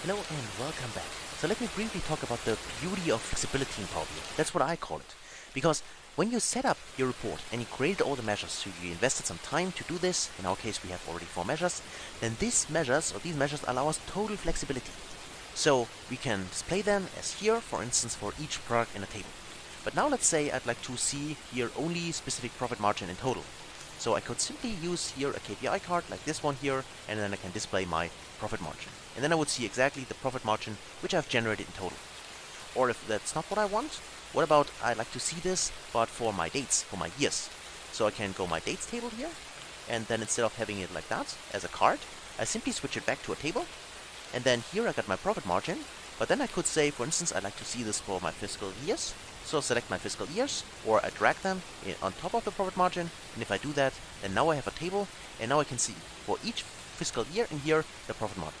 Hello and welcome back. So let me briefly talk about the beauty of flexibility in Power BI. That's what I call it. Because when you set up your report and you created all the measures, so you invested some time to do this, in our case we have already 4 measures, then these measures allow us total flexibility. So we can display them as here, for instance, for each product in a table. But now let's say I'd like to see here only specific profit margin in total. So I could simply use here a KPI card like this one here, and then I can display my profit margin. And then I would see exactly the profit margin which I've generated in total. Or if that's not what I want, what about I'd like to see this, but for my dates, for my years. So I can go my dates table here, and then instead of having it like that, as a card, I simply switch it back to a table. And then here I got my profit margin, but then I could say, for instance, I'd like to see this for my fiscal years. So select my fiscal years, or I drag them on top of the profit margin, and if I do that, then now I have a table, and now I can see for each fiscal year in here the profit margin.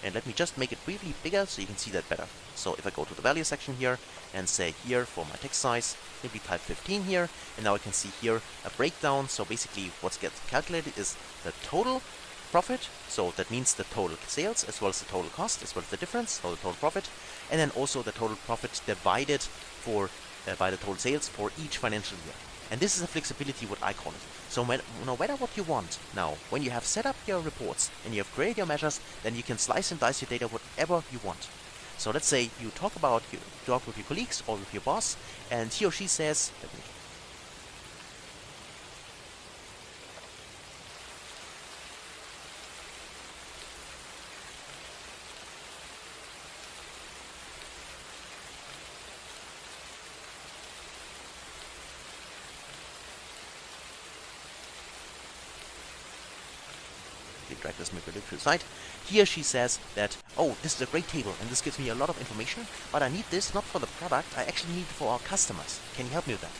And let me just make it briefly bigger so you can see that better. So if I go to the value section here and say here for my text size, simply type 15 here, and now I can see here a breakdown. So basically what gets calculated is the total profit, so that means the total sales as well as the total cost as well as the difference, so the total profit, and then also the total profit divided by the total sales for each financial year. And this is a flexibility, what I call it. So no matter what you want now, when you have set up your reports and you have created your measures, then you can slice and dice your data whatever you want. So let's say you talk with your colleagues or with your boss, and he or she says, drag this maybe a little to the side. He or she says that, oh, this is a great table and this gives me a lot of information, but I need this not for the product, I actually need it for our customers. Can you help me with that?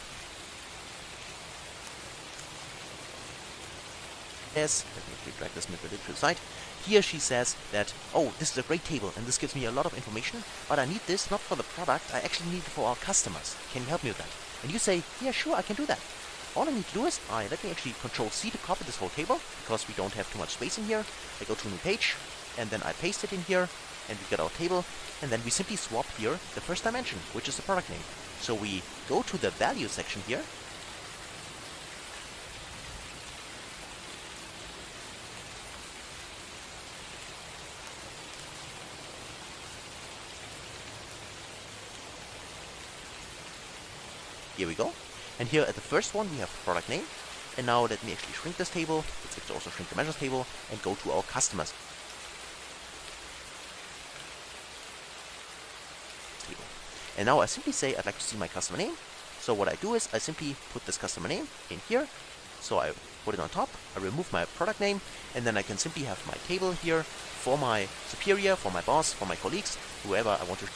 Yes, let me drag this maybe a little to the side. He or she says that, oh, this is a great table and this gives me a lot of information, but I need this not for the product, I actually need it for our customers. Can you help me with that? And you say, yeah, sure, I can do that. All I need to do is, let me actually Control-C to copy this whole table, because we don't have too much space in here. I go to a new page, and then I paste it in here, and we get our table, and then we simply swap here the first dimension, which is the product name. So we go to the value section here, here we go. And here at the first one we have product name. And now let me actually shrink this table. Let's actually also shrink the measures table and go to our customers table. And now I simply say I'd like to see my customer name. So what I do is I simply put this customer name in here. So I put it on top, I remove my product name, and then I can simply have my table here for my superior, for my boss, for my colleagues, whoever I want to.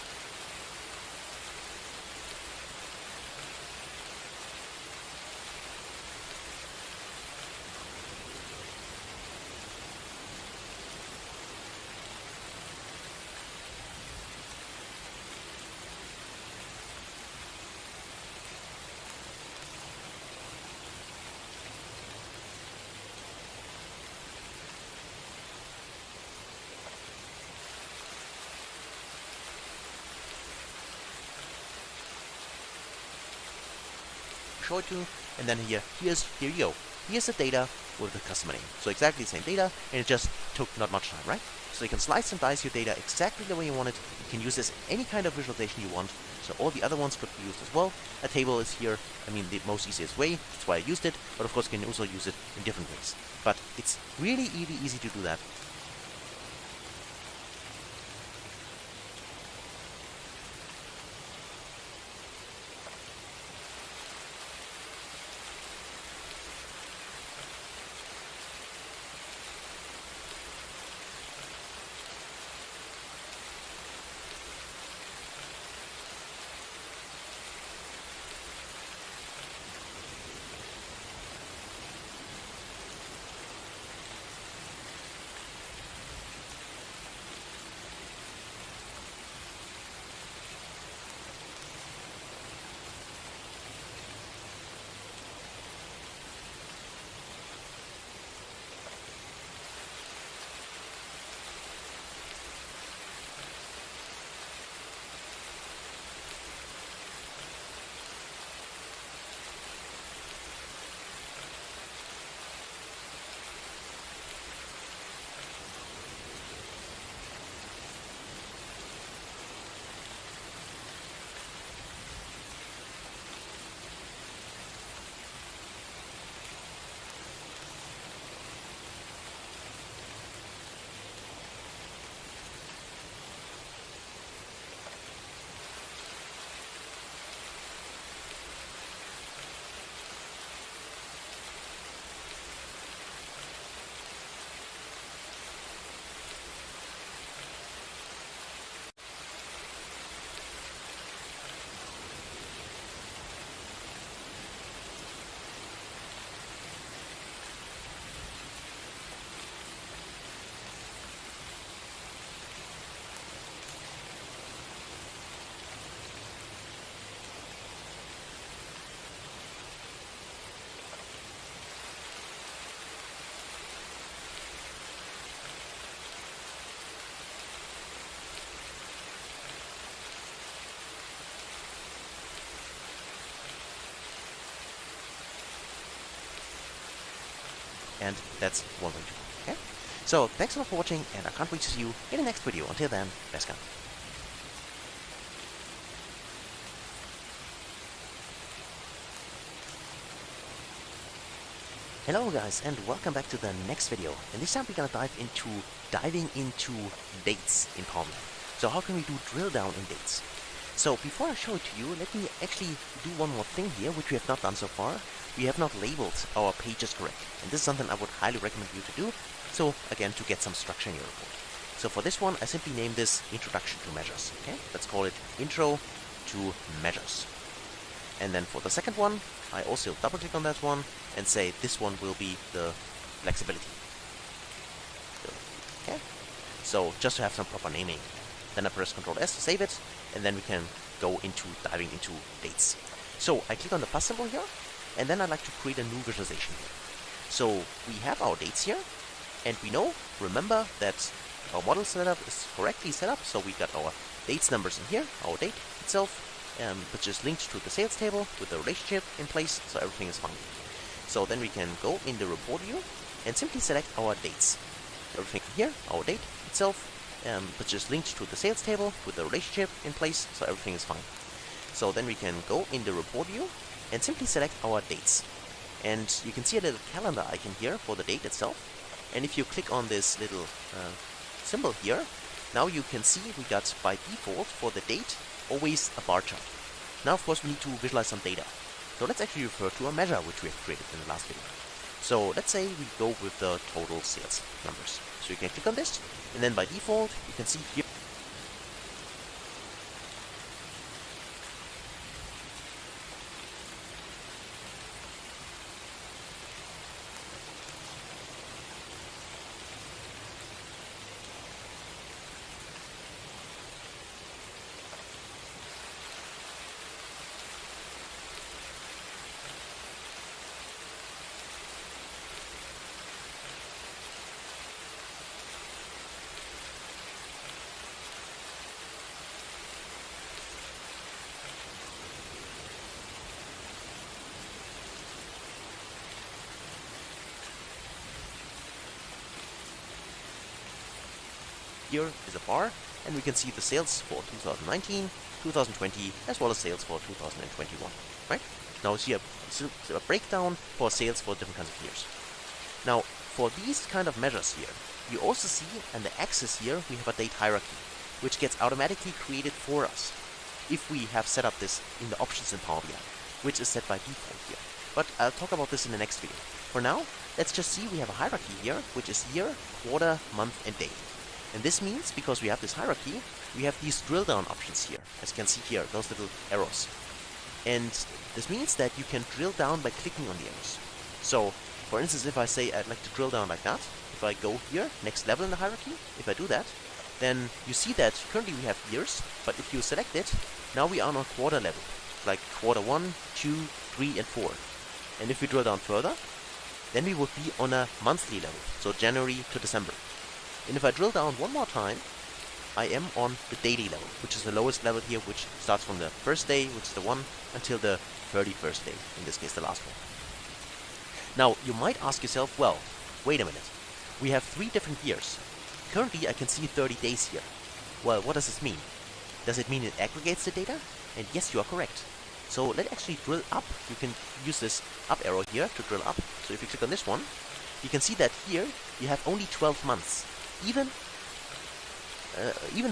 Show it to, and then here you go. Here's the data with the customer name. So exactly the same data, and it just took not much time, right? So you can slice and dice your data exactly the way you want it. You can use this in any kind of visualization you want. So all the other ones could be used as well. A table is here, I mean, the most easiest way. That's why I used it. But of course, you can also use it in different ways. But it's really easy to do that. and that's one way to go. Okay? So thanks a lot for watching, and I can't wait to see you in the next video. Until then, best guys. Hello guys, and welcome back to the next video. And this time we're gonna diving into dates in Power BI. So how can we do drill down in dates? So before I show it to you, let me actually do one more thing here, which we have not done so far. We have not labeled our pages correctly, and this is something I would highly recommend you to do. So again, to get some structure in your report. So for this one, I simply name this Introduction to Measures. Okay, let's call it Intro to Measures. And then for the second one, I also double click on that one and say this one will be the flexibility. Okay, so just to have some proper naming. Then I press Ctrl S to save it, and then we can go into diving into dates. So I click on the plus symbol here, and then I'd like to create a new visualization here. So we have our dates here, and we remember that our model setup is correctly set up. So we got our dates numbers in here, our date itself, which is linked to the sales table with the relationship in place, so everything is fine. So then we can go in the report view and simply select our dates. Everything here, our date itself, which is linked to the sales table with the relationship in place, so everything is fine. So then we can go in the report view and simply select our dates. And you can see a little calendar icon here for the date itself. And if you click on this little symbol here, now you can see we got by default for the date always a bar chart. Now of course we need to visualize some data. So let's actually refer to a measure which we have created in the last video. So let's say we go with the total sales numbers. So you can click on this, and then by default you can see here here is a bar, and we can see the sales for 2019, 2020, as well as sales for 2021, right? Now see a breakdown for sales for different kinds of years. Now, for these kind of measures here, you also see on the axis here, we have a date hierarchy, which gets automatically created for us if we have set up this in the options in Power BI, which is set by default here. But I'll talk about this in the next video. For now, let's just see we have a hierarchy here, which is year, quarter, month, and day. And this means, because we have this hierarchy, we have these drill down options here, as you can see here, those little arrows. And this means that you can drill down by clicking on the arrows. So, for instance, if I say I'd like to drill down like that, if I go here, next level in the hierarchy, if I do that, then you see that currently we have years, but if you select it, now we are on a quarter level, like quarter 1, 2, 3, and 4. And if we drill down further, then we would be on a monthly level, so January to December. And if I drill down one more time, I am on the daily level, which is the lowest level here, which starts from the first day, which is the 1, until the 31st day, in this case the last one. Now, you might ask yourself, well, wait a minute, we have 3 different years. Currently I can see 30 days here. Well, what does this mean? Does it mean it aggregates the data? And yes, you are correct. So let's actually drill up. You can use this up arrow here to drill up. So if you click on this one, you can see that here you have only 12 months. Even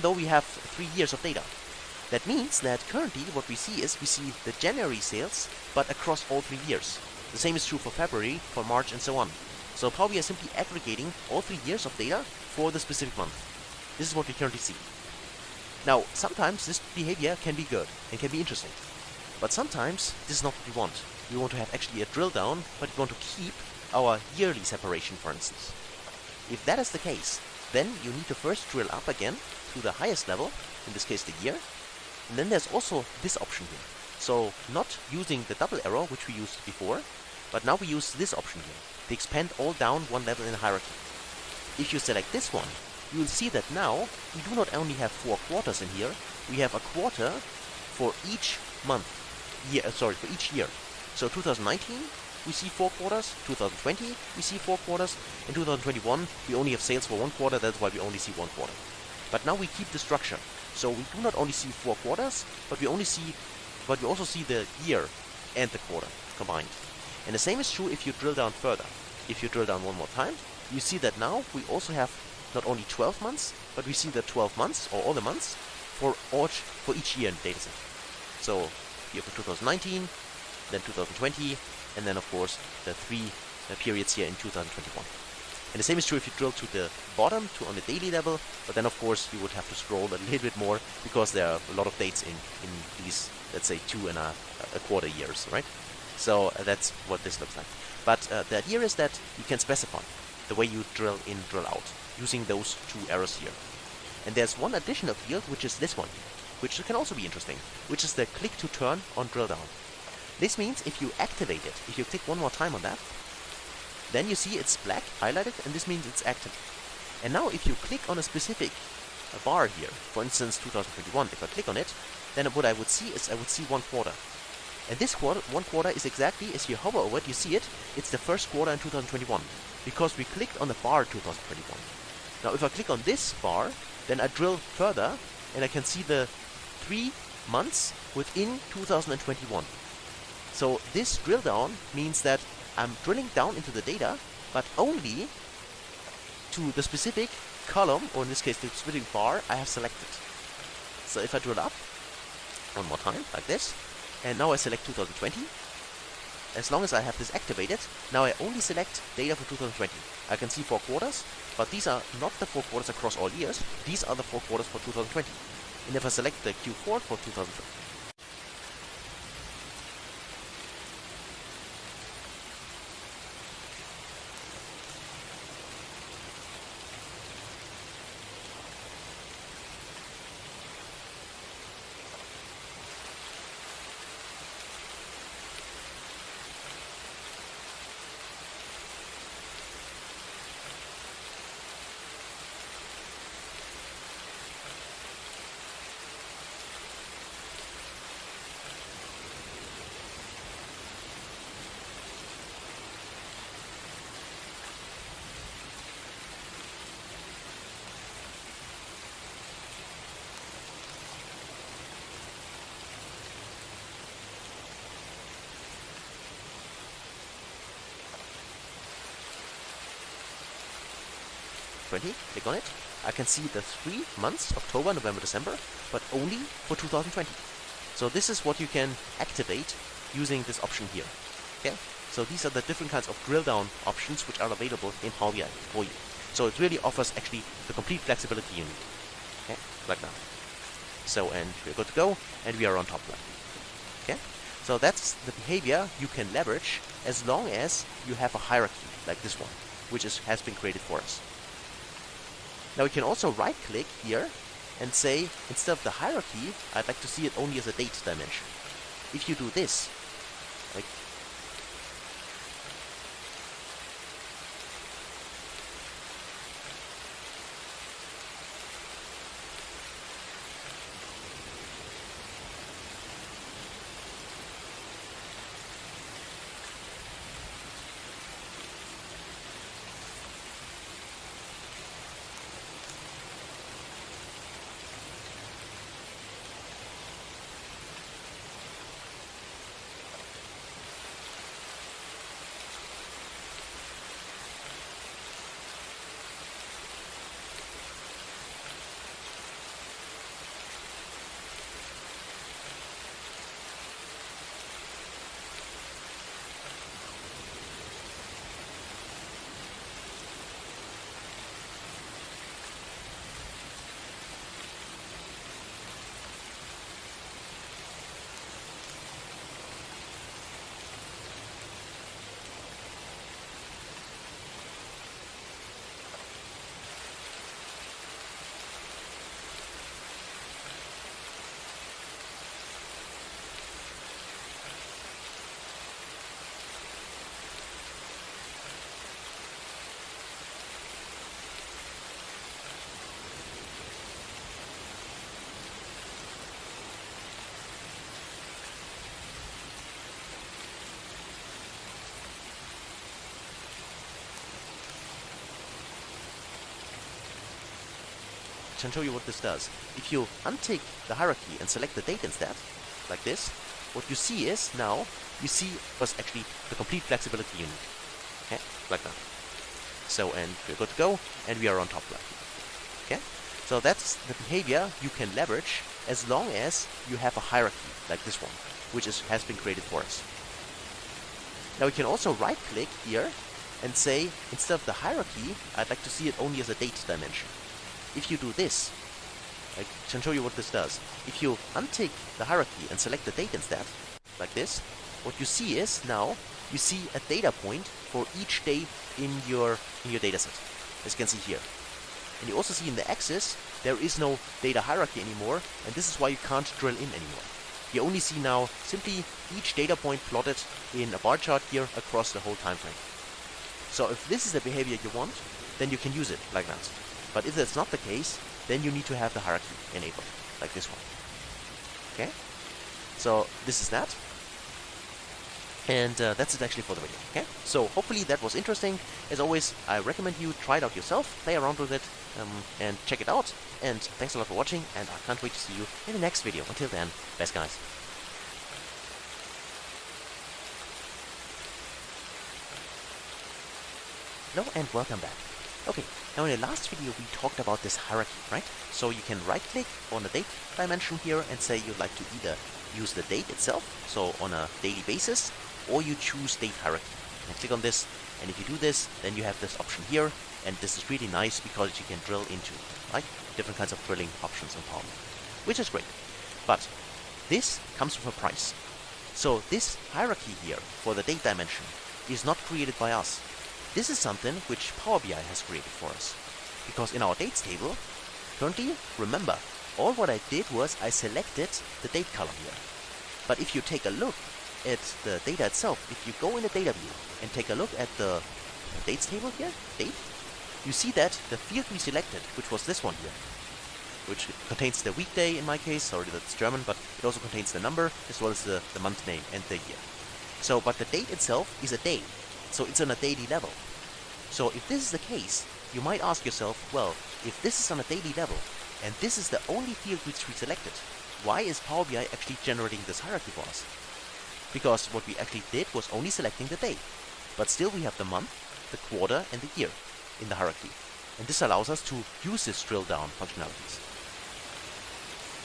though we have 3 years of data. That means that currently what we see is we see the January sales, but across all 3 years. The same is true for February, for March, and so on. So Power BI is simply aggregating all 3 years of data for the specific month. This is what we currently see. Now, sometimes this behavior can be good and can be interesting. But sometimes this is not what we want. We want to have actually a drill down, but we want to keep our yearly separation, for instance. If that is the case, then you need to first drill up again to the highest level, in this case the year, and then there's also this option here. So not using the double arrow, which we used before, but now we use this option here, to expand all down one level in the hierarchy. If you select this one, you will see that now we do not only have 4 quarters in here, we have a quarter for each month, for each year. So 2019 we see 4 quarters. 2020, we see 4 quarters. In 2021, we only have sales for 1 quarter. That's why we only see 1 quarter. But now we keep the structure. So we do not only see 4 quarters, but we also see the year and the quarter combined. And the same is true if you drill down further. If you drill down one more time, you see that now we also have not only 12 months, but we see the 12 months, or all the months, for each year in the dataset. So here for 2019, then 2020, and then of course the 3 periods here in 2021. And the same is true if you drill to the bottom, on the daily level, but then of course you would have to scroll a little bit more, because there are a lot of dates in these, let's say, 2.25 years, right? So that's what this looks like. But the idea is that you can specify the way you drill in, drill out, using those 2 arrows here. And there's one additional field, which is this one, which can also be interesting, which is the click to turn on drill down. This means if you activate it, if you click one more time on that, then you see it's black highlighted, and this means it's active. And now if you click on a specific bar here, for instance 2021, if I click on it, then what I would see is I would see 1 quarter. And this quarter, 1 quarter is exactly, as you hover over it, you see it, it's the first quarter in 2021, because we clicked on the bar 2021. Now if I click on this bar, then I drill further, and I can see the 3 months within 2021. So this drill down means that I'm drilling down into the data, but only to the specific column, or in this case the specific bar I have selected. So if I drill up one more time, like this, and now I select 2020, as long as I have this activated, now I only select data for 2020. I can see 4 quarters, but these are not the 4 quarters across all years, these are the 4 quarters for 2020. And if I select the Q4 for 2020, click on it, I can see the 3 months, October, November, December, but only for 2020. So this is what you can activate using this option here. Okay? So these are the different kinds of drill down options which are available in Power BI for you. So it really offers actually the complete flexibility you need. Okay? Like now. So, and we're good to go, and we are on top line. Okay? So that's the behavior you can leverage as long as you have a hierarchy like this one, which has been created for us. Now we can also right click here and say, instead of the hierarchy, I'd like to see it only as a date dimension. If you do this, like can show you what this does. If you untick the hierarchy and select the date instead, like this, what you see is now, you see was actually the complete flexibility you need. Okay, like that. So, and we're good to go, and we are on top right. Okay, so that's the behavior you can leverage as long as you have a hierarchy like this one, which has been created for us. Now we can also right-click here and say, instead of the hierarchy, I'd like to see it only as a date dimension. If you do this, I can show you what this does. If you untick the hierarchy and select the date instead, like this, what you see is now, you see a data point for each day in your dataset, as you can see here. And you also see in the axis, there is no data hierarchy anymore, and this is why you can't drill in anymore. You only see now simply each data point plotted in a bar chart here across the whole time frame. So if this is the behavior you want, then you can use it like that. But if that's not the case, then you need to have the hierarchy enabled, like this one. Okay? So this is that. And that's it actually for the video. Okay? So hopefully that was interesting. As always, I recommend you try it out yourself, play around with it, and check it out. And thanks a lot for watching, and I can't wait to see you in the next video. Until then, best guys. Hello and welcome back. Okay, now in the last video we talked about this hierarchy, right? So you can right click on the date dimension here and say you'd like to either use the date itself, so on a daily basis, or you choose date hierarchy. And click on this, and if you do this, then you have this option here, and this is really nice because you can drill into, right? Different kinds of drilling options in Power BI, which is great. But this comes with a price. So this hierarchy here for the date dimension is not created by us. This is something which Power BI has created for us. Because in our dates table, currently, remember, all what I did was I selected the date column here. But if you take a look at the data itself, if you go in the data view and take a look at the dates table here, date, you see that the field we selected, which was this one here, which contains the weekday in my case, sorry that's German, but it also contains the number as well as the month name and the year. So, but the date itself is a day, so it's on a daily level. So if this is the case, you might ask yourself, well, if this is on a daily level, and this is the only field which we selected, why is Power BI actually generating this hierarchy for us? Because what we actually did was only selecting the day, but still we have the month, the quarter, and the year in the hierarchy. And this allows us to use this drill down functionalities.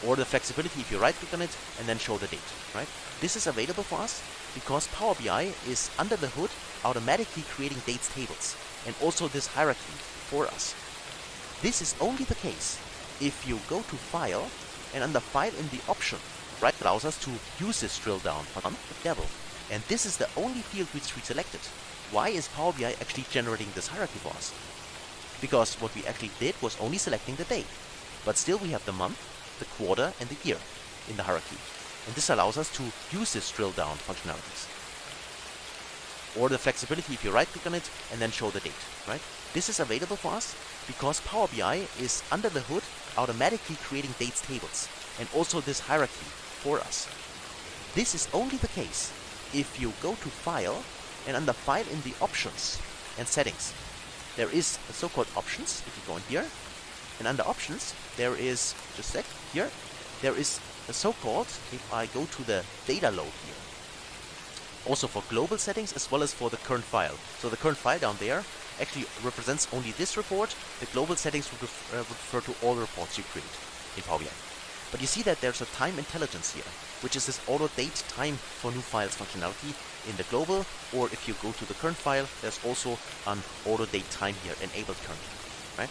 Or the flexibility if you right click on it and then show the date, right? This is available for us because Power BI is under the hood automatically creating dates tables and also this hierarchy for us. This is only the case if you go to File and under File in the option, right, allows us to use this drill down on the level. And this is the only field which we selected. Why is Power BI actually generating this hierarchy for us? Because what we actually did was only selecting the day, but still we have the month, the quarter, and the year in the hierarchy. And this allows us to use this drill down functionalities. Or the flexibility if you right click on it and then show the date, right? This is available for us because Power BI is under the hood automatically creating dates tables and also this hierarchy for us. This is only the case if you go to File and under File in the Options and Settings. There is a so-called Options, if you go in here, and under Options there is, just a sec, here, there is a so-called, if I go to the data load here, also for global settings as well as for the current file. So the current file down there actually represents only this report. The global settings would refer to all reports you create in Power BI. But you see that there's a time intelligence here, which is this auto date time for new files functionality in the global, or if you go to the current file, there's also an auto date time here enabled currently, right?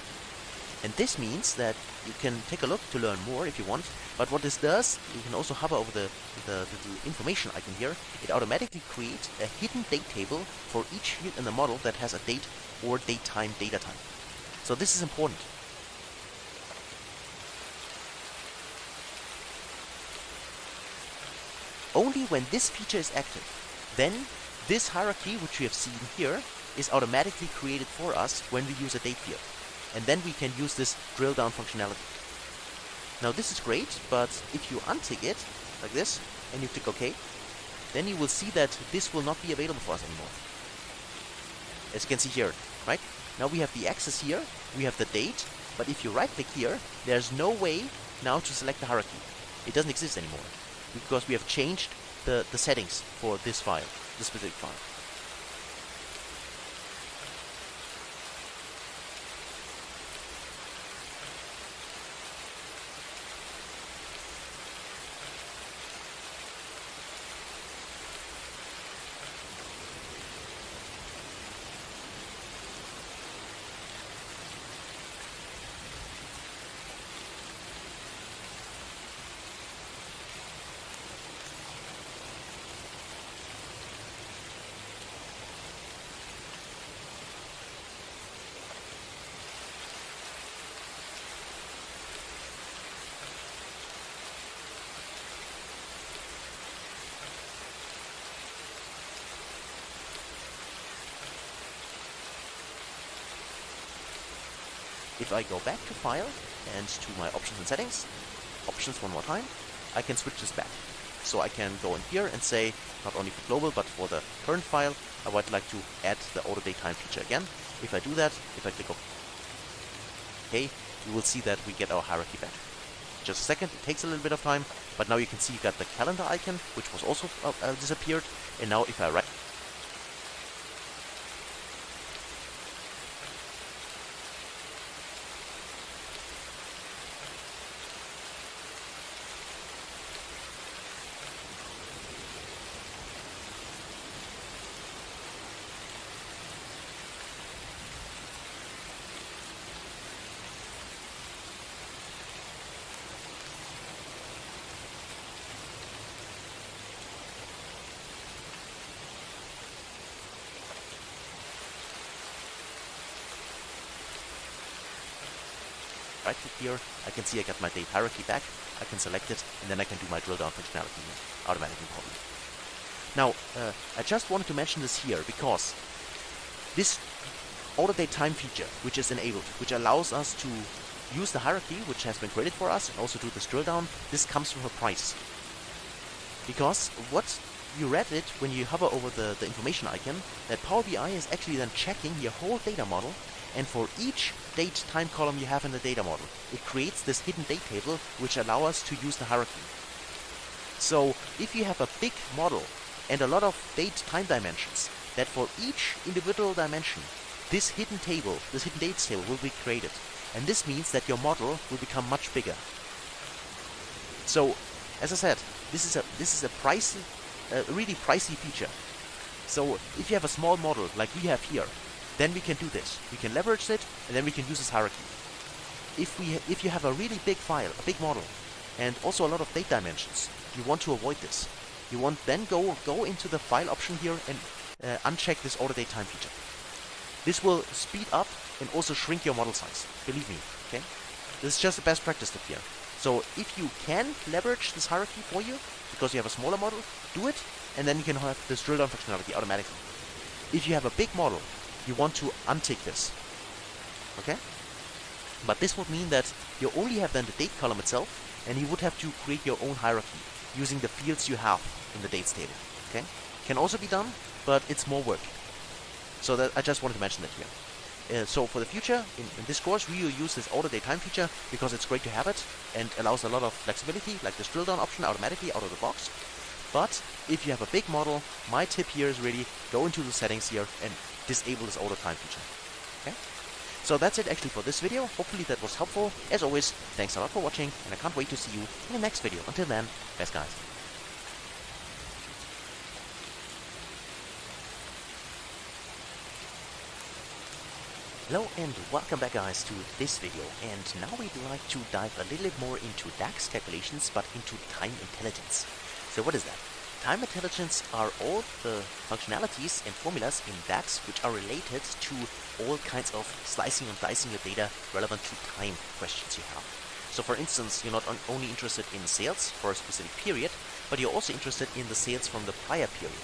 And this means that you can take a look to learn more if you want, but what this does, you can also hover over the information icon here. It automatically creates a hidden date table for each field in the model that has a date or date time data type. So this is important. Only when this feature is active, then this hierarchy, which we have seen here, is automatically created for us when we use a date field. And then we can use this drill down functionality. Now this is great, but if you untick it, like this, and you click OK, then you will see that this will not be available for us anymore. As you can see here, right? Now we have the axis here, we have the date, But if you right-click here, there's no way now to select the hierarchy. It doesn't exist anymore because we have changed the settings for this file, this specific file. If I go back to File and to my Options and Settings, Options one more time, I can switch this back. So I can go in here and say, not only for global, but for the current file, I would like to add the auto date time feature again. If I do that, if I click OK, you will see that we get our hierarchy back. Just a second, it takes a little bit of time, but now you can see you got the calendar icon, which was also disappeared. And now if I right click here, I can see I got my date hierarchy back. I can select it, and then I can do my drill down functionality here, automatically probably. Now, I just wanted to mention this here because this auto date time feature, which is enabled, which allows us to use the hierarchy, which has been created for us, and also do this drill down, this comes from a price. Because what you read it when you hover over the information icon, that Power BI is actually then checking your whole data model, and for each date time column you have in the data model, it creates this hidden date table which allow us to use the hierarchy. So if you have a big model and a lot of date time dimensions, that for each individual dimension, this hidden table, this hidden dates table will be created. And this means that your model will become much bigger. So, as I said, this is a pricey, really pricey feature. So if you have a small model like we have here, then we can do this. We can leverage it, and then we can use this hierarchy. If you have a really big file, a big model, and also a lot of date dimensions, you want to avoid this. You want then go into the file option here and uncheck this auto date time feature. This will speed up and also shrink your model size. Believe me, okay? This is just the best practice tip here. So if you can leverage this hierarchy for you, because you have a smaller model, do it, and then you can have this drill down functionality automatically. If you have a big model, you want to untick this, okay? But this would mean that you only have then the date column itself, and you would have to create your own hierarchy using the fields you have in the dates table, okay? Can also be done, but it's more work. So that I just wanted to mention that here. So for the future, in this course, we will use this auto date time feature because it's great to have it and allows a lot of flexibility, like this drill down option automatically out of the box. But if you have a big model, my tip here is really go into the settings here and disable this auto time feature. Okay? So that's it actually for this video. Hopefully that was helpful. As always, thanks a lot for watching, and I can't wait to see you in the next video. Until then, best guys. Hello and welcome back guys to this video, and now we'd like to dive a little bit more into DAX calculations, but into time intelligence. So what is that? Time intelligence are all the functionalities and formulas in DAX which are related to all kinds of slicing and dicing your data relevant to time questions you have. So for instance, you're not only interested in sales for a specific period, but you're also interested in the sales from the prior period.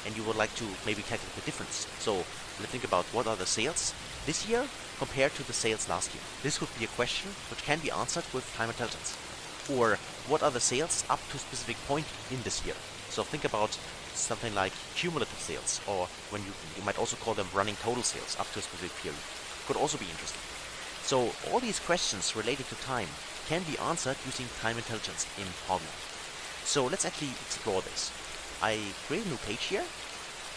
And you would like to maybe calculate the difference. So let's think about what are the sales this year compared to the sales last year. This would be a question which can be answered with time intelligence. Or what are the sales up to a specific point in this year? So think about something like cumulative sales, or when you might also call them running total sales up to a specific period. Could also be interesting. So all these questions related to time can be answered using time intelligence in Power BI. So let's actually explore this. I create a new page here,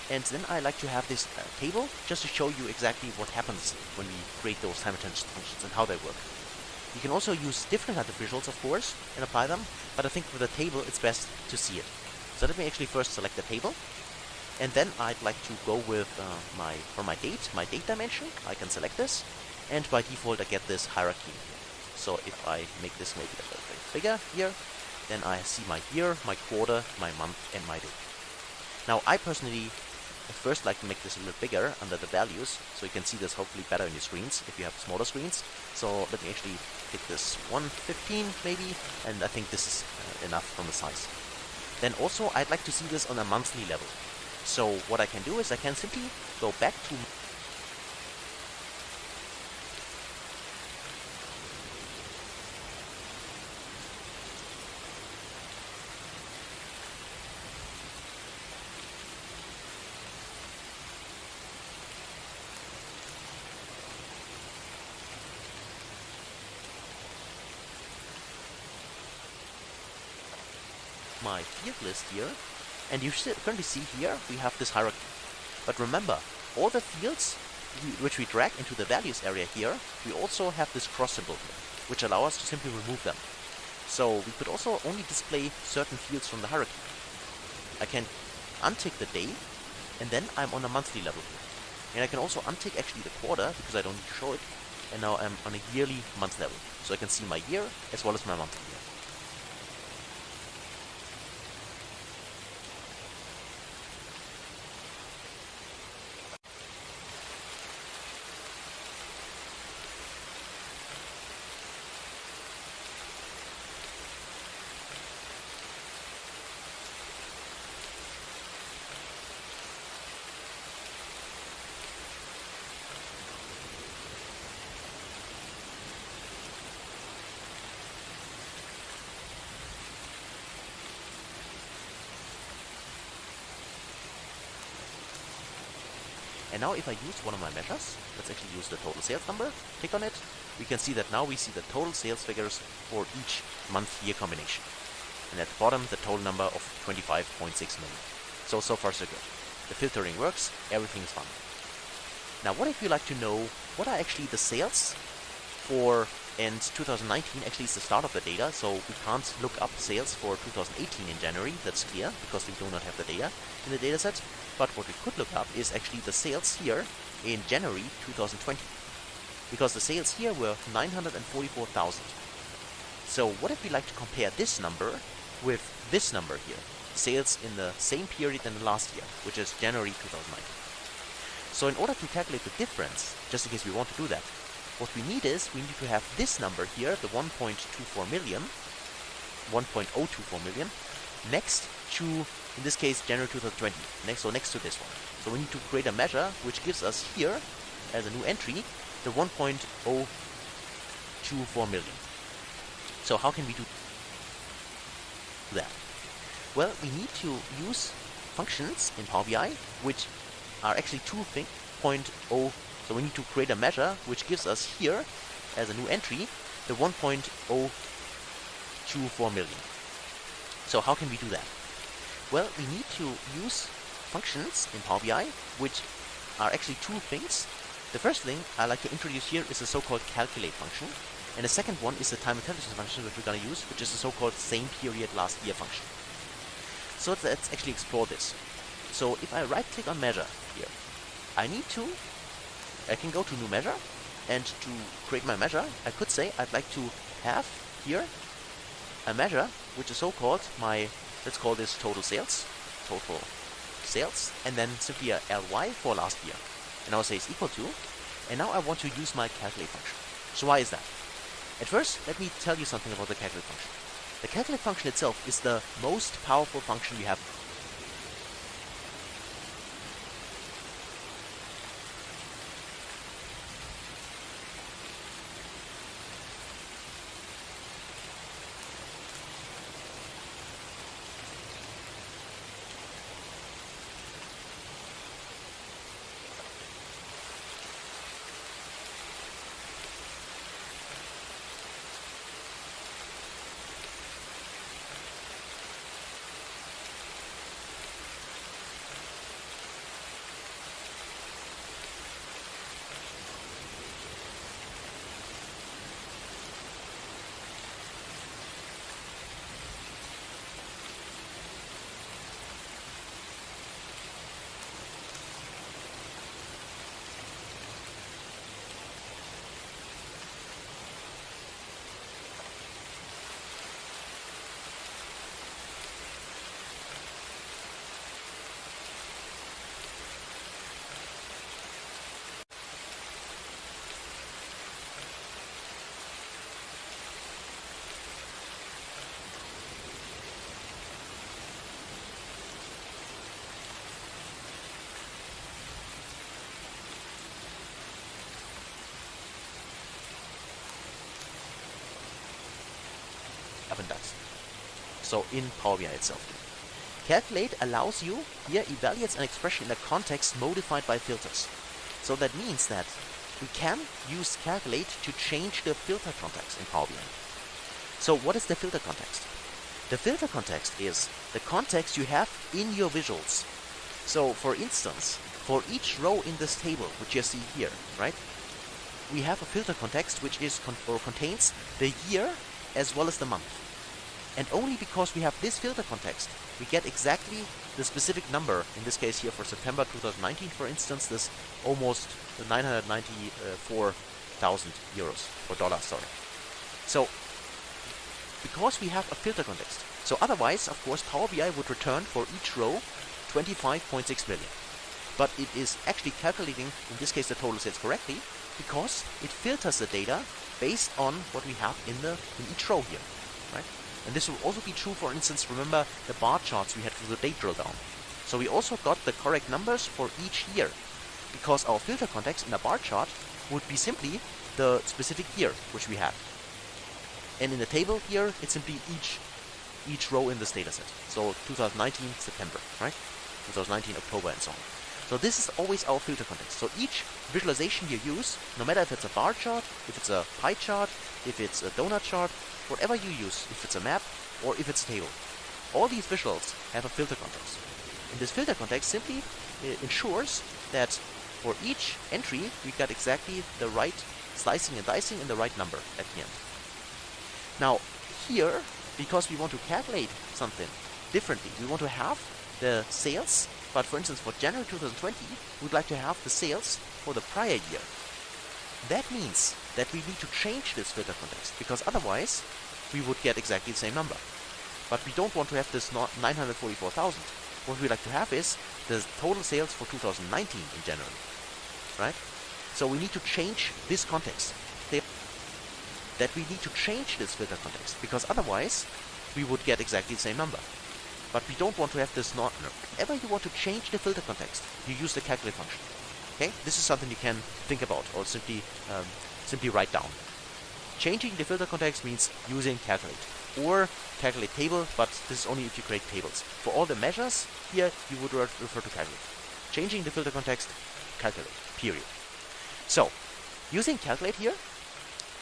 and then I like to have this table just to show you exactly what happens when we create those time intelligence functions and how they work. You can also use different kinds of visuals, of course, and apply them, but I think with a table it's best to see it. So let me actually first select the table, and then I'd like to go with my date dimension. I can select this, and by default I get this hierarchy. So if I make this maybe a little bit bigger here, then I see my year, my quarter, my month, and my day. Now I personally first like to make this a little bigger under the values, so you can see this hopefully better in your screens if you have smaller screens. So let me actually pick this 115 maybe, and I think this is enough from the size. Then also I'd like to see this on a monthly level. So what I can do is I can simply go back to my field list here, and you currently see here we have this hierarchy. But remember, all the fields which we drag into the values area here, we also have this cross symbol here, which allow us to simply remove them. So we could also only display certain fields from the hierarchy. I can untick the day, and then I'm on a monthly level here. And I can also untick actually the quarter, because I don't need to show it, and now I'm on a yearly month level. So I can see my year as well as my month here. And now if I use one of my measures, let's actually use the total sales number, click on it, we can see that now we see the total sales figures for each month-year combination. And at the bottom, the total number of 25.6 million. So far so good. The filtering works, everything is fine. Now what if you like to know what are actually the sales for, and 2019 actually is the start of the data, so we can't look up sales for 2018 in January, that's clear, because we do not have the data in the dataset. But what we could look up is actually the sales here in January 2020. Because the sales here were 944,000. So what if we like to compare this number with this number here? Sales in the same period than the last year, which is January 2019. So in order to calculate the difference, just in case we want to do that, what we need is, we need to have this number here, the 1.24 million, 1.024 million, next to, in this case, January 2020, next to this one. So we need to create a measure which gives us here, as a new entry, the 1.024 million. So how can we do that? Well, we need to use functions in Power BI, which are actually two things, 0.0. So we need to create a measure which gives us here, as a new entry, the 1.024 million. So how can we do that? Well, we need to use functions in Power BI, which are actually two things. The first thing I like to introduce here is the so-called calculate function, and the second one is the time intelligence function which we're going to use, which is the so-called same period last year function. So let's actually explore this. So if I right-click on measure here, I can go to new measure, and to create my measure, I could say I'd like to have here a measure which is so-called let's call this total sales, and then simply a ly for last year. And I'll say it's equal to, and now I want to use my calculate function. So why is that? At first, let me tell you something about the calculate function. The calculate function itself is the most powerful function we have. have in DAX. So in Power BI itself. Calculate allows you, here evaluates an expression in a context modified by filters. So that means that we can use calculate to change the filter context in Power BI. So what is the filter context? The filter context is the context you have in your visuals. So for instance, for each row in this table, which you see here, right? We have a filter context which is contains the year as well as the month. And only because we have this filter context, we get exactly the specific number, in this case here for September 2019, for instance, this almost 994,000 euros, or dollars, sorry. So, because we have a filter context. So otherwise, of course, Power BI would return for each row 25.6 million. But it is actually calculating, in this case, the total sales correctly, because it filters the data based on what we have in each row here, right? And this will also be true, for instance, remember the bar charts we had for the date drill down. So we also got the correct numbers for each year, because our filter context in a bar chart would be simply the specific year which we have. And in the table here, it's simply each row in this data set. So 2019 September, right? 2019 October and so on. So this is always our filter context. So each visualization you use, no matter if it's a bar chart, if it's a pie chart, if it's a donut chart, whatever you use, if it's a map or if it's a table, all these visuals have a filter context. And this filter context simply ensures that for each entry we got exactly the right slicing and dicing and the right number at the end. Now here, because we want to calculate something differently, we want to have the sales, but for instance for January 2020 we'd like to have the sales for the prior year. That means that we need to change this filter context, because otherwise we would get exactly the same number. But we don't want to have this 944,000. What we like to have is the total sales for 2019 in January, right? So we need to change this context. That we need to change this filter context, because otherwise we would get exactly the same number. But we don't want to have this whenever you want to change the filter context, you use the calculate function. Okay? This is something you can think about or simply write down. Changing the filter context means using calculate or calculate table, but this is only if you create tables. For all the measures here, you would refer to calculate. Changing the filter context, calculate, period. So, using calculate here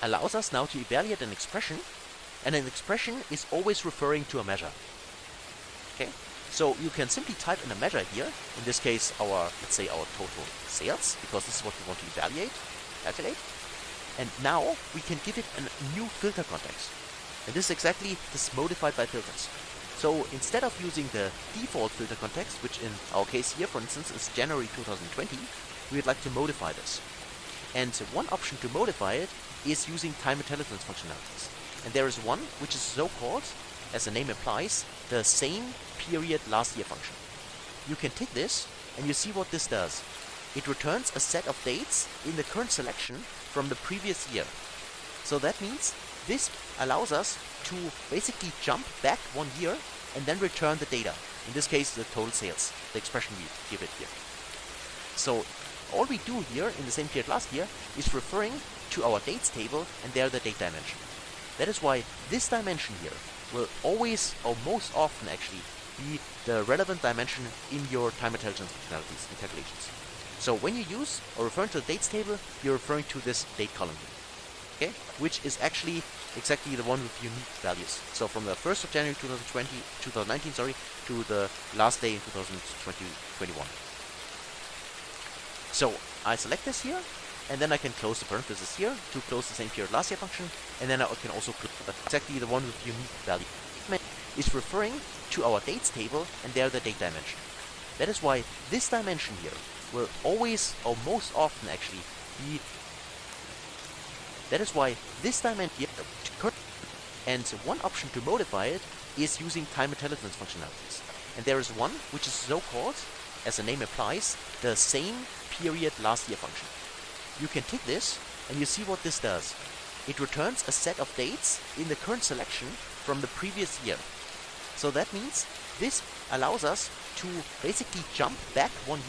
allows us now to evaluate an expression, and an expression is always referring to a measure. Okay? So you can simply type in a measure here, in this case let's say our total sales, because this is what we want to evaluate, calculate. And now we can give it a new filter context. And this is exactly this modified by filters. So instead of using the default filter context, which in our case here, for instance, is January 2020, we would like to modify this. And one option to modify it is using time intelligence functionalities. And there is one which is so-called, as the name implies, the same period last year function. You can tick this and you see what this does. It returns a set of dates in the current selection from the previous year. So that means this allows us to basically jump back 1 year and then return the data. In this case, the total sales, the expression we give it here. So all we do here in the same period last year is referring to our dates table and there the date dimension. That is why this dimension here will always, or most often actually, be the relevant dimension in your time intelligence functionalities and calculations. So when you use or referring to the dates table, you're referring to this date column here, okay? Which is actually exactly the one with unique values. So from the 1st of January 2019, to the last day in 2021. So I select this here, and then I can close the parenthesis here to close the same period last year function, and then I can also close exactly the one with unique value. Is referring to our dates table and there the date dimension. That is why this dimension here will always, or most often actually, be. That is why this dimension here, and one option to modify it is using time intelligence functionalities. And there is one which is so-called, as the name implies, the same period last year function. You can tick this and you see what this does. It returns a set of dates in the current selection from the previous year. So that means this allows us to basically jump back 1 year.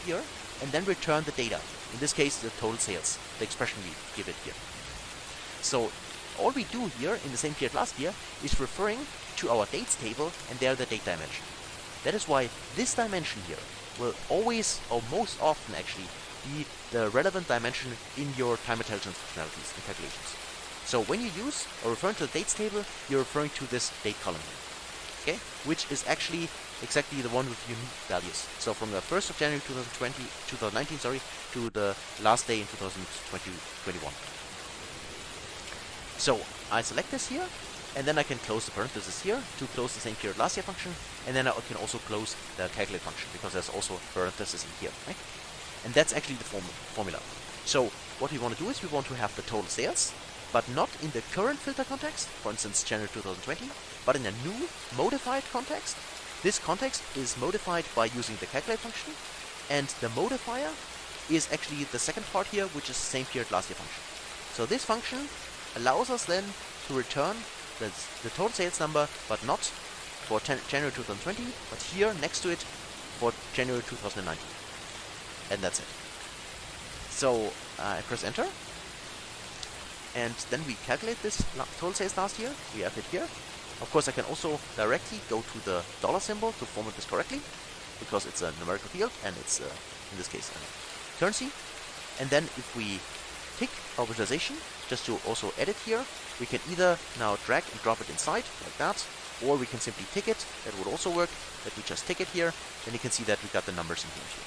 here and then return the data. In this case, the total sales, the expression we give it here. So all we do here in the same period last year is referring to our dates table and there the date dimension. That is why this dimension here will always, or most often actually, be the relevant dimension in your time intelligence functionalities and calculations. So when you use or referring to the dates table, you're referring to this date column here, okay? Which is actually exactly the one with unique values. So from the 1st of January 2019, to the last day in 2021. So I select this here, and then I can close the parenthesis here to close the same period last year function, and then I can also close the calculate function because there's also a parenthesis in here, right? And that's actually the formula. So what we want to do is we want to have the total sales, but not in the current filter context, for instance January 2020, but in a new modified context. This context is modified by using the calculate function, and the modifier is actually the second part here, which is the same period last year function. So this function allows us then to return the total sales number, but not for January 2020, but here next to it for January 2019. And that's it. So I press enter, and then we calculate this total sales last year. We have it here. Of course, I can also directly go to the dollar symbol to format this correctly, because it's a numerical field and it's in this case a currency. And then if we tick our visualization, just to also edit here, we can either now drag and drop it inside like that, or we can simply tick it. That would also work. Let me just tick it here, then you can see that we got the numbers in here too.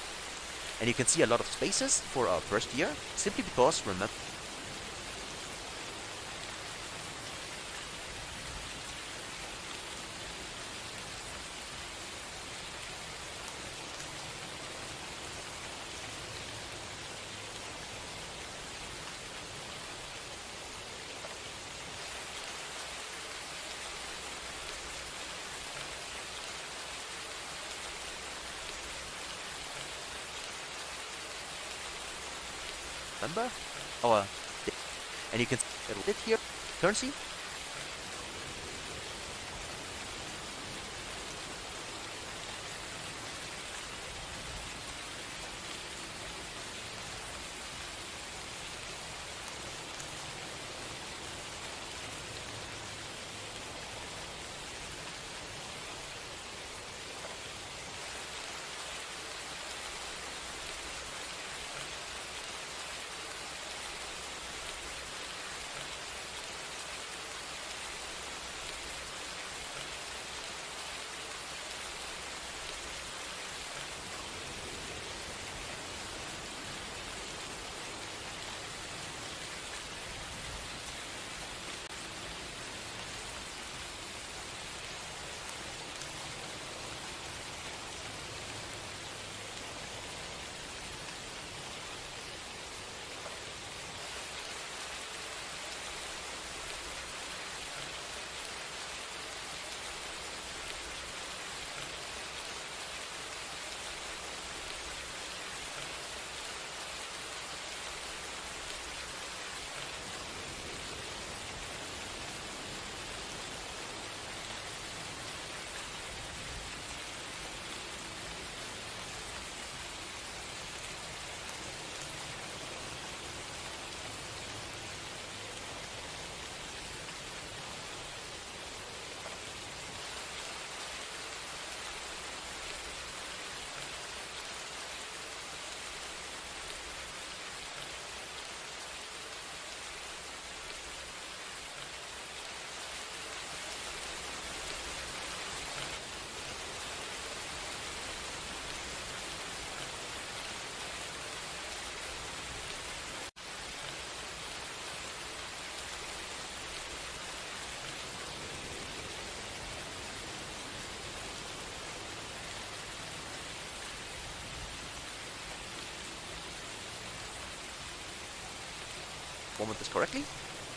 And you can see a lot of spaces for our first year, simply because, remember, our, and you can see it here, currency. Format this correctly,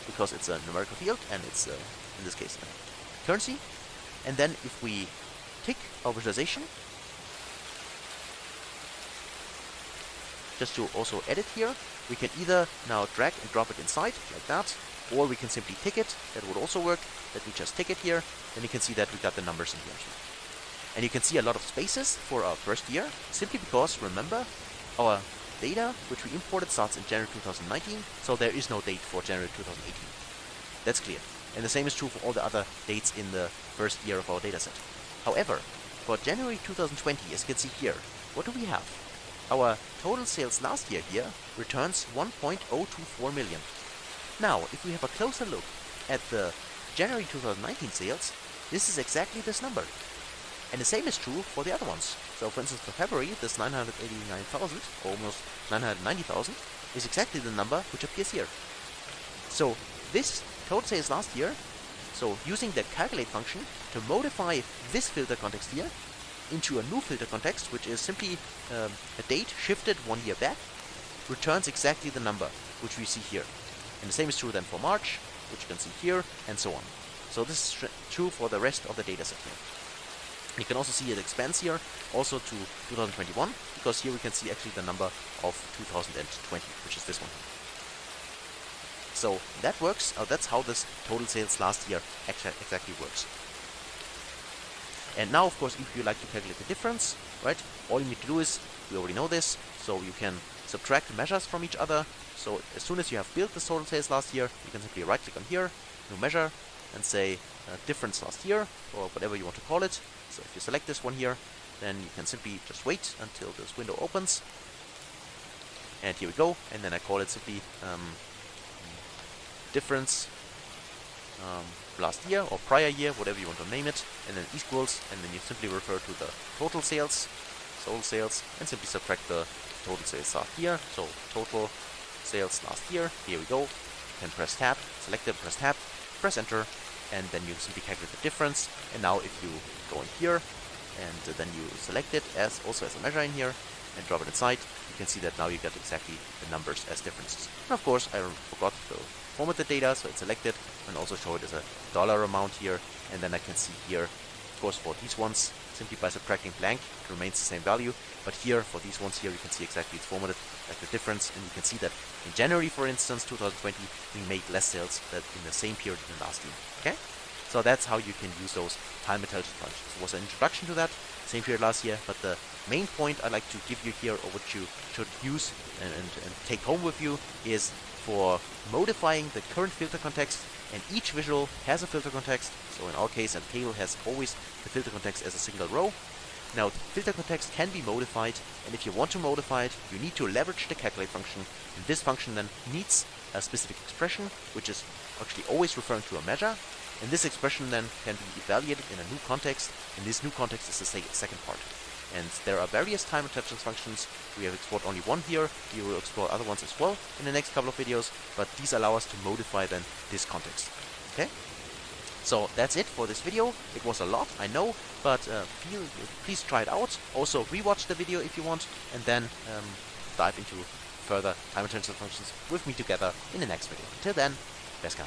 because it's a numerical field and it's in this case currency. And then if we tick our visualization, just to also edit here, we can either now drag and drop it inside like that, or we can simply tick it. That would also work. Let me just tick it here, then you can see that we got the numbers in here too. And you can see a lot of spaces for our first year, simply because, remember, our data, which we imported, starts in January 2019, so there is no date for January 2018. That's clear. And the same is true for all the other dates in the first year of our dataset. However, for January 2020, as you can see here, what do we have? Our total sales last year here returns 1.024 million. Now, if we have a closer look at the January 2019 sales, this is exactly this number. And the same is true for the other ones. So for instance, for February, this 989,000, almost 990,000, is exactly the number which appears here. So this total sales last year, so using the calculate function to modify this filter context here into a new filter context, which is simply a date shifted 1 year back, returns exactly the number which we see here. And the same is true then for March, which you can see here, and so on. So this is true for the rest of the dataset here. You can also see it expands here also to 2021, because here we can see actually the number of 2020, which is this one. So that works, that's how this total sales last year exactly works. And now, of course, if you like to calculate the difference, right, all you need to do is, we already know this, so you can subtract measures from each other. So as soon as you have built the total sales last year, you can simply right click on here, new measure, and say difference last year, or whatever you want to call it. So if you select this one here, then you can simply just wait until this window opens. And here we go, and then I call it simply difference last year or prior year, whatever you want to name it, and then equals, and then you simply refer to the total sales, and simply subtract the total sales last year. So total sales last year, here we go. You can press tab, select it, press tab, press enter, and then you simply calculate the difference. And now if you go in here, and then you select it as also as a measure in here, and drop it inside, you can see that now you get exactly the numbers as differences. And of course, I forgot to format the data, so it's selected, and also show it as a dollar amount here, and then I can see here, of course, for these ones, simply by subtracting blank, it remains the same value, but here, for these ones here, you can see exactly it's formatted, like the difference, and you can see that in January, for instance, 2020, we made less sales than in the same period than last year, okay? So that's how you can use those time intelligence functions. It was an introduction to that, same period last year, but the main point I'd like to give you here, or what you should use and take home with you, is for modifying the current filter context, and each visual has a filter context. So in our case, a table has always the filter context as a single row. Now, the filter context can be modified, and if you want to modify it, you need to leverage the calculate function, and this function then needs a specific expression, which is actually always referring to a measure, and this expression then can be evaluated in a new context, and this new context is the second part. And there are various time intelligence functions. We have explored only one here. We will explore other ones as well in the next couple of videos, but these allow us to modify then this context. Okay? So that's it for this video. It was a lot, I know, but please try it out. Also rewatch the video if you want, and then dive into further time intelligence functions with me together in the next video. Until then, best guys.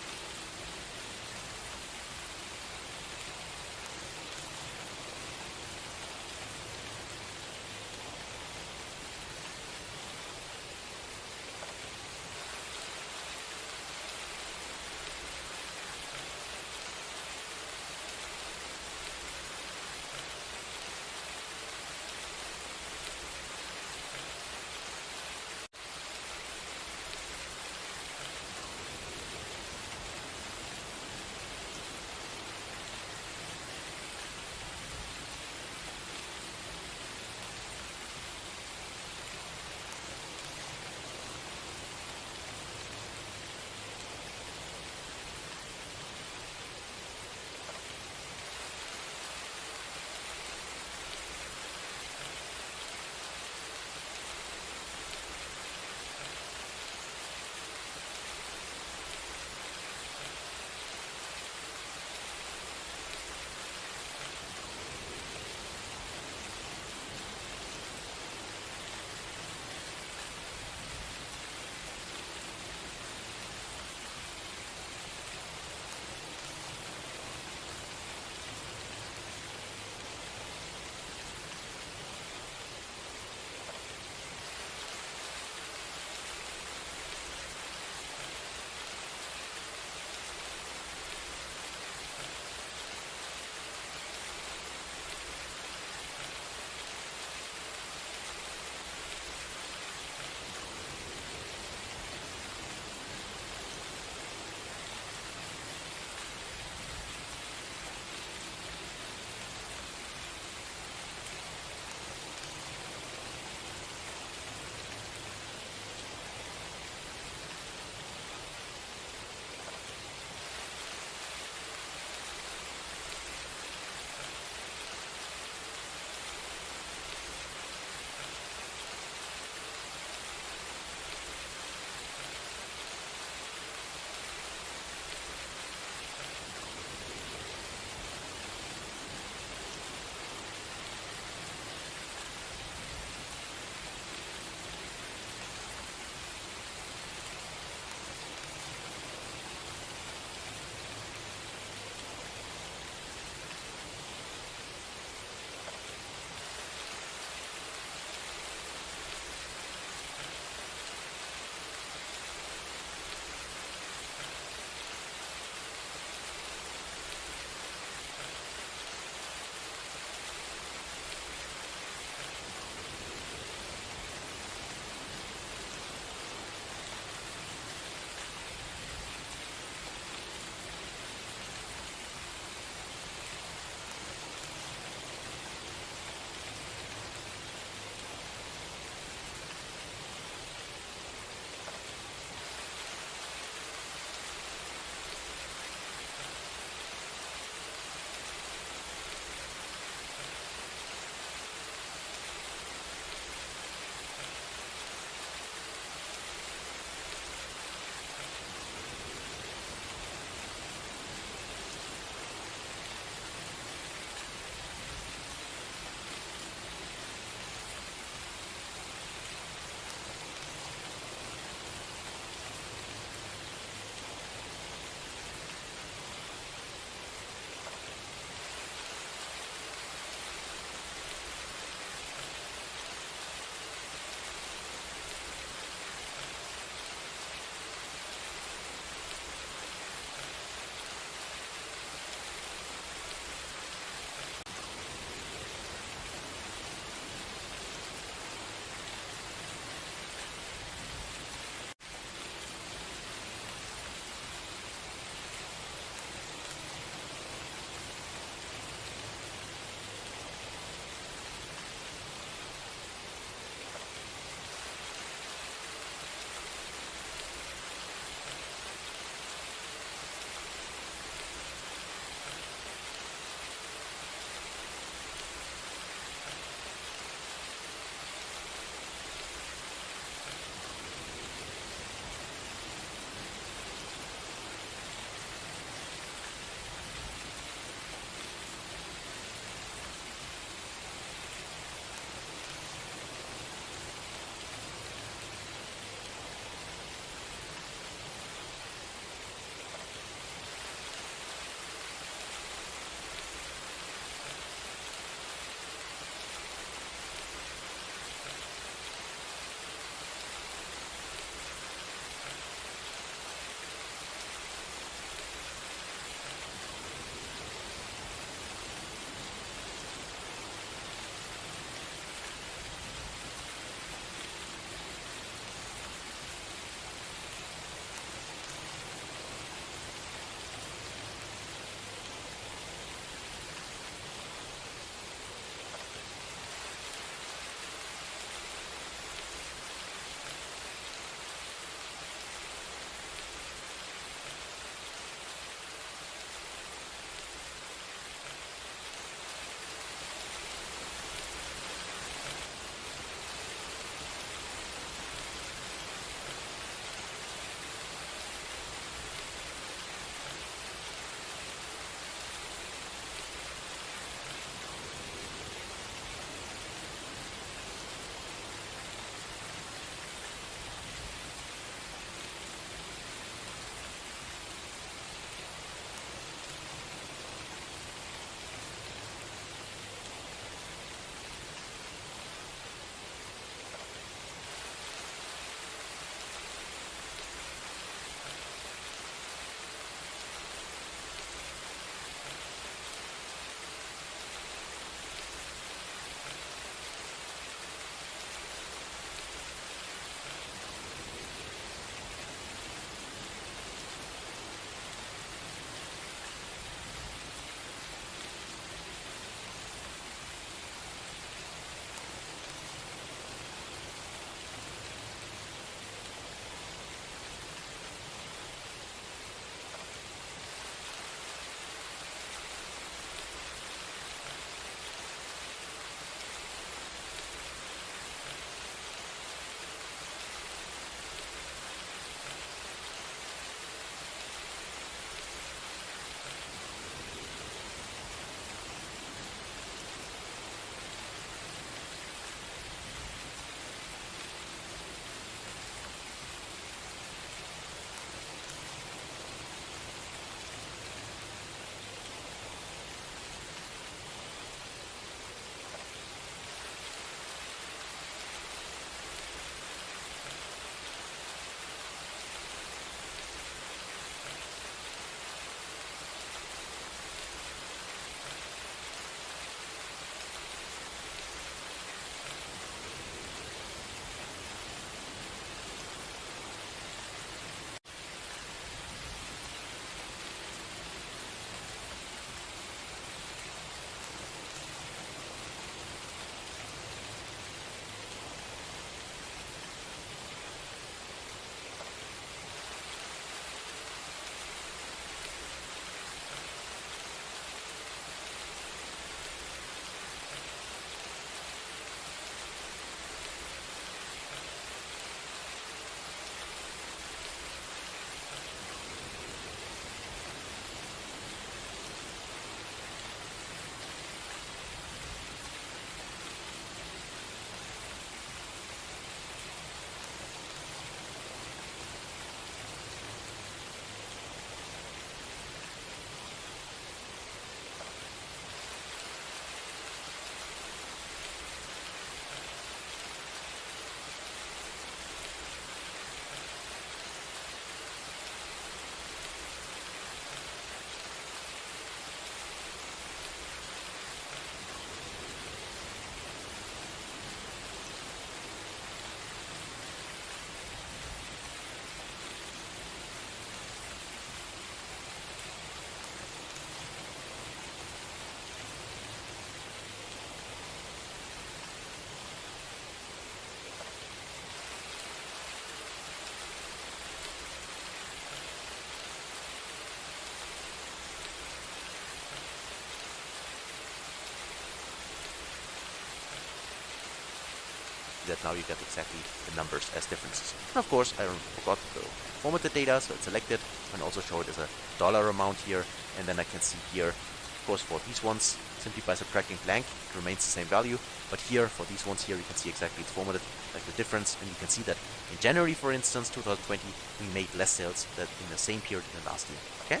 that now you get exactly the numbers as differences. And of course, I forgot to format the data, so it's selected, and also show it as a dollar amount here, and then I can see here, of course, for these ones, simply by subtracting blank, it remains the same value, but here, for these ones here, you can see exactly it's formatted, like the difference, and you can see that in January, for instance, 2020, we made less sales than in the same period than last year, okay?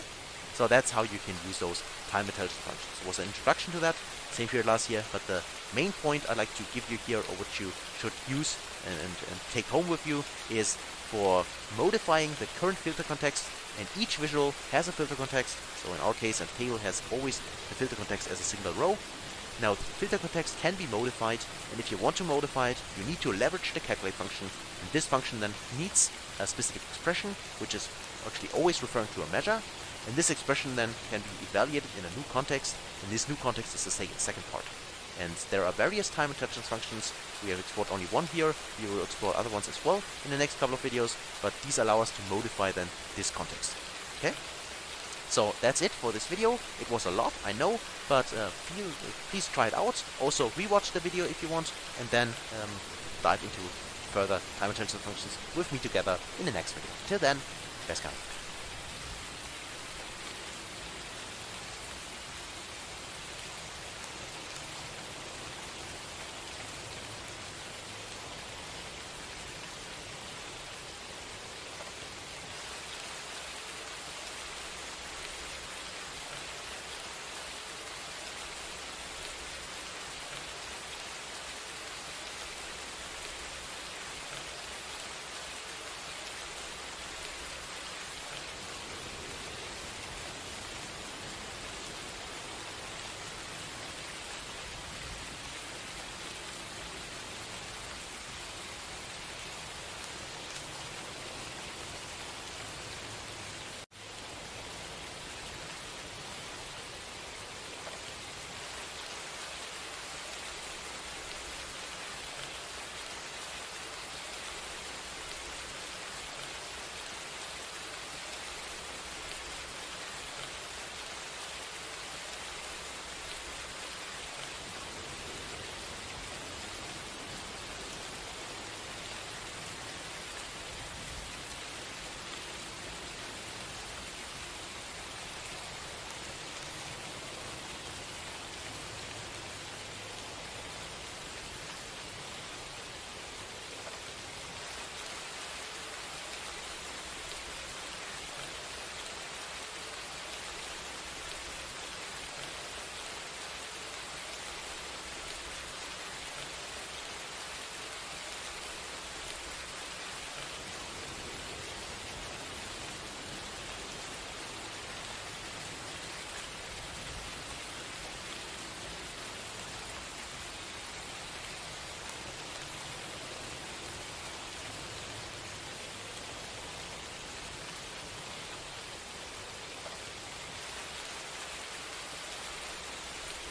So that's how you can use those time intelligence functions. It was an introduction to that, same period last year, but the main point I'd like to give you here, or what you should use and take home with you, is for modifying the current filter context, and each visual has a filter context. So in our case, a table has always the filter context as a single row. Now, the filter context can be modified, and if you want to modify it, you need to leverage the calculate function, and this function then needs a specific expression, which is actually always referring to a measure, and this expression then can be evaluated in a new context, and this new context is the second part. And there are various time intelligence functions. We have explored only one here. We will explore other ones as well in the next couple of videos, but these allow us to modify then this context. Okay? So that's it for this video. It was a lot, I know, but please try it out. Also rewatch the video if you want, and then dive into further time intelligence functions with me together in the next video. Till then, best kind.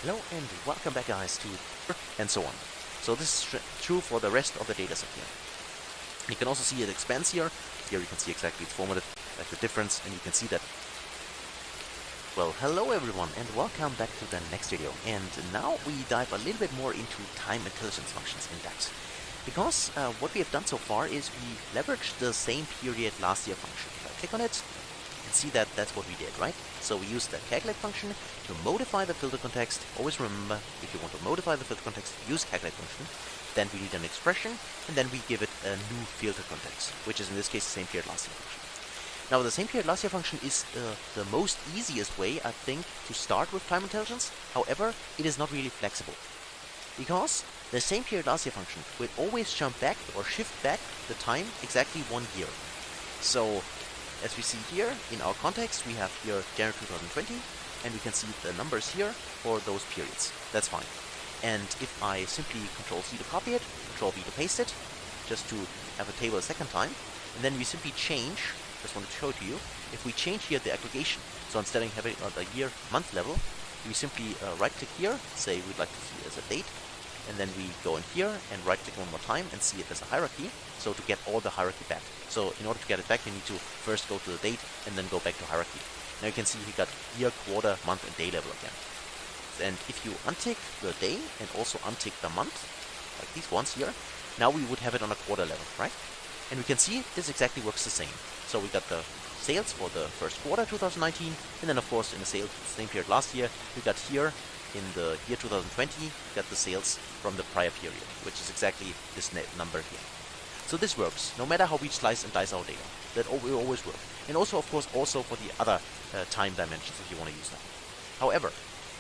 Hello and welcome back, guys, to and so on. So this is true for the rest of the data set here. You can also see it expands here. Here you can see exactly it's formatted, like the difference, and you can see that. Well, hello everyone and welcome back to the next video. And now we dive a little bit more into time intelligence functions in depth. Because what we have done so far is we leveraged the same period last year function. If I click on it, you can see that that's what we did, right? So we used the calculate function to modify the filter context. Always remember, if you want to modify the filter context, use calculate function. Then we need an expression, and then we give it a new filter context, which is in this case the same period last year function. Now the same period last year function is the most easiest way, I think, to start with time intelligence. However, it is not really flexible. Because the same period last year function will always jump back or shift back the time exactly 1 year. So as we see here in our context, we have here January 2020, and we can see the numbers here for those periods. That's fine. And if I simply Control-C to copy it, Control-V to paste it, just to have a table a second time, and then we simply change, just wanted to show it to you, if we change here the aggregation, so instead of having it at a year-month level, we simply right-click here, say we'd like to see it as a date, and then we go in here and right-click one more time and see it as a hierarchy, so to get all the hierarchy back. So in order to get it back, you need to first go to the date and then go back to hierarchy. Now you can see we got year, quarter, month, and day level again. And if you untick the day and also untick the month, like these ones here, now we would have it on a quarter level, right? And we can see this exactly works the same. So we got the sales for the first quarter 2019, and then of course in the same period last year, we got here in the year 2020, we got the sales from the prior period, which is exactly this number here. So this works, no matter how we slice and dice our data. That will always work. And also, of course, also for the other time dimensions if you want to use them. However,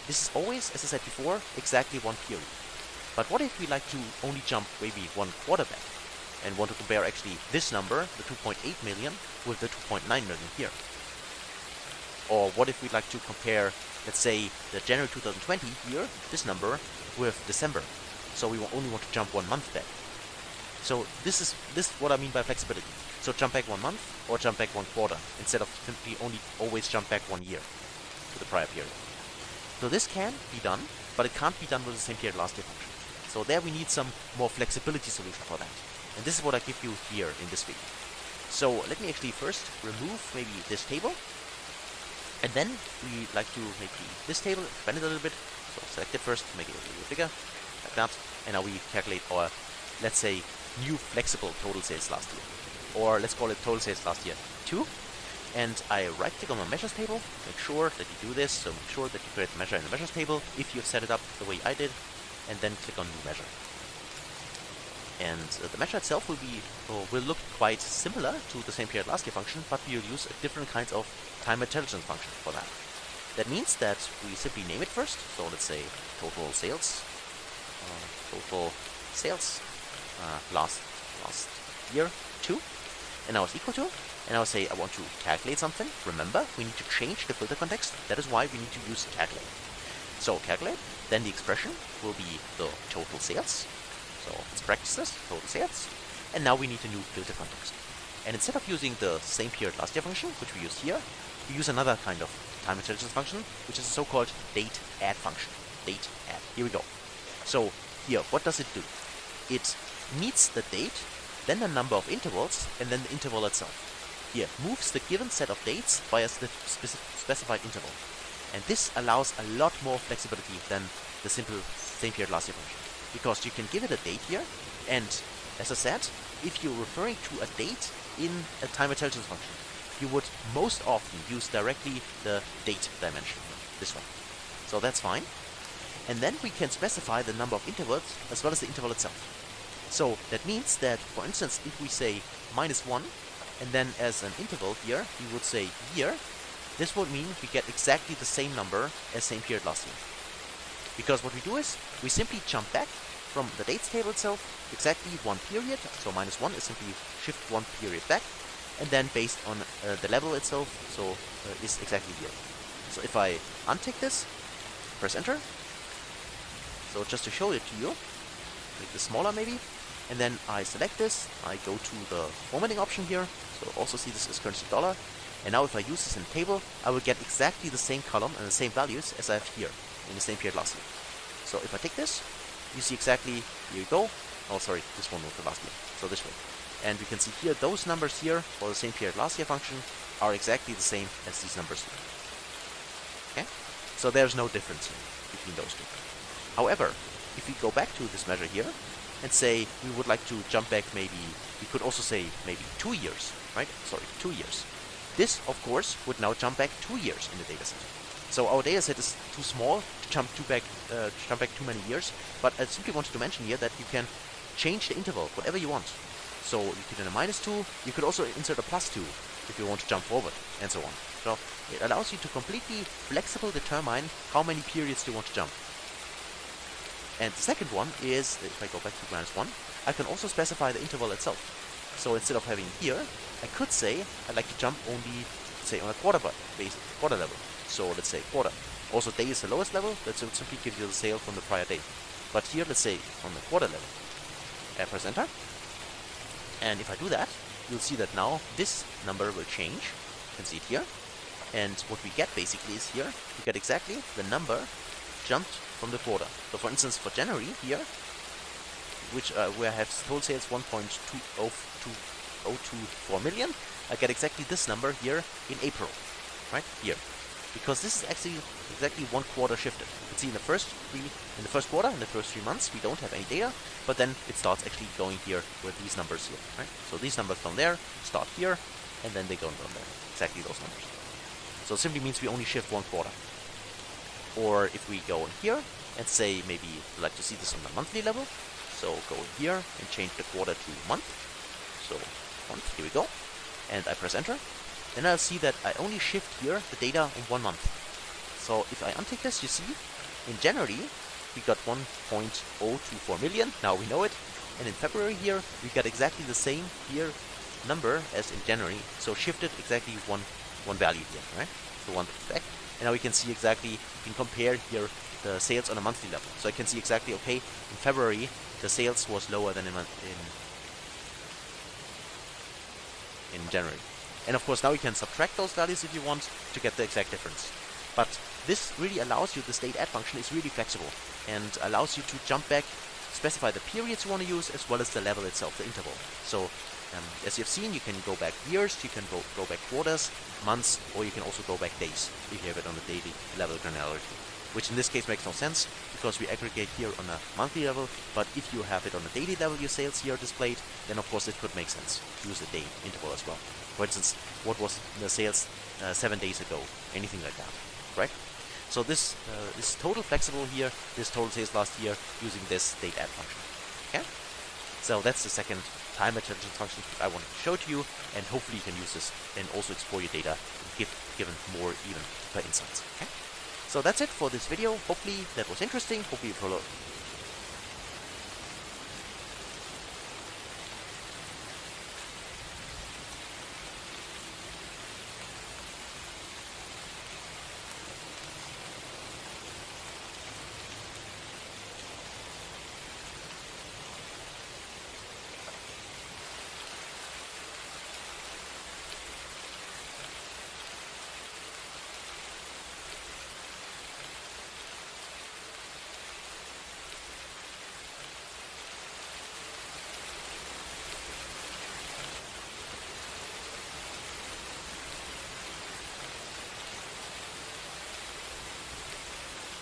this is always, as I said before, exactly one period. But what if we like to only jump maybe one quarter back and want to compare actually this number, the 2.8 million, with the 2.9 million here? Or what if we'd like to compare, let's say, the January 2020 here, this number, with December? So we only want to jump 1 month back. So this is what I mean by flexibility. So jump back 1 month or jump back 1 quarter instead of simply only always jump back 1 year to the prior period. So this can be done, but it can't be done with the same period last year function. So there we need some more flexibility solution for that. And this is what I give you here in this video. So let me actually first remove maybe this table. And then we like to make this table, expand it a little bit. So select it first, make it a little bit bigger, like that. And now we calculate our, let's say, new flexible total sales last year. Or let's call it total sales last year 2. And I right click on my measures table, make sure that you do this, so make sure that you create a measure in the measures table if you've set it up the way I did, and then click on new measure. And the measure itself will look quite similar to the same period last year function, but we'll use different kinds of time intelligence function for that. That means that we simply name it first, so let's say total sales last year 2, and now it's equal to, and I'll say I want to calculate something. Remember, we need to change the filter context. That is why we need to use calculate. So calculate, then the expression will be the total sales. So let's practice this, total sales. And now we need a new filter context. And instead of using the same period last year function, which we used here, we use another kind of time intelligence function, which is a so-called date add function. Date add. Here we go. So here, what does it do? It meets the date, then the number of intervals, and then the interval itself. Here, moves the given set of dates via the specified interval. And this allows a lot more flexibility than the simple same period last year function. Because you can give it a date here, and as I said, if you're referring to a date in a time intelligence function, you would most often use directly the date dimension, this one. So that's fine. And then we can specify the number of intervals as well as the interval itself. So that means that, for instance, if we say -1, and then as an interval here, we would say year, this would mean we get exactly the same number as same period last year. Because what we do is, we simply jump back from the dates table itself, exactly 1 period, so -1 is simply shift 1 period back, and then based on the level itself, so is exactly year. So if I untick this, press enter, so just to show it to you, make this smaller maybe, and then I select this, I go to the formatting option here, so also see this is currency dollar, and now if I use this in the table, I will get exactly the same column and the same values as I have here in the same period last year. So if I take this, you see exactly, here you go, oh sorry, this one was the last year, so this way. And we can see here, those numbers here for the same period last year function are exactly the same as these numbers here. Okay? So there's no difference here between those two. However, if we go back to this measure here, and say we would like to jump back maybe, we could also say maybe 2 years, right? Sorry, 2 years. This, of course, would now jump back 2 years in the dataset. So our dataset is too small to jump back too many years, but I simply wanted to mention here that you can change the interval, whatever you want. So you could do a -2, you could also insert a +2 if you want to jump forward, and so on. So it allows you to completely flexibly determine how many periods you want to jump. And the second one is, if I go back to -1, I can also specify the interval itself. So instead of having here, I could say I'd like to jump only, say, on a quarter level. So let's say quarter. Also, day is the lowest level. That simply gives you the sale from the prior day. But here, let's say on the quarter level. I press enter. And if I do that, you'll see that now this number will change. You can see it here. And what we get basically is here, we get exactly the number jumped from the quarter. So for instance, for January here, which where I have total sales 1.024 million, I get exactly this number here in April, right here. because this is actually exactly 1 quarter shifted. You can see in the first quarter, in the first 3 months, we don't have any data, but then it starts actually going here with these numbers here, right? So these numbers from there start here, and then they go down there. Exactly those numbers. So it simply means we only shift 1 quarter. Or if we go in here and say maybe you'd like to see this on the monthly level, so go in here and change the quarter to month. So month, here we go. And I press enter. Then I'll see that I only shift here the data on 1 month. So if I untick this, you see, in January, we got 1.024 million. Now we know it. And in February here, we got exactly the same here number as in January. So shifted exactly one value here, right? So 1 back. And now we can see exactly, we can compare here the sales on a monthly level. So I can see exactly, okay, in February, the sales was lower than in January. And of course now you can subtract those values if you want to get the exact difference. But this really allows you, the state add function is really flexible and allows you to jump back, specify the periods you want to use as well as the level itself, the interval. So as you've seen, you can go back years, you can go back quarters, months, or you can also go back days if you have it on the daily level granularity. Which in this case makes no sense because we aggregate here on a monthly level, but if you have it on a daily level, your sales here displayed, then of course it could make sense to use a day interval as well. For instance, what was the sales 7 days ago, anything like that, right? So this is total flexible here, this total sales last year using this date add function. Okay? So that's the second time intelligence function I wanted to show to you, and hopefully you can use this and also explore your data and given more even deeper insights. Okay? So that's it for this video. Hopefully that was interesting. Hopefully you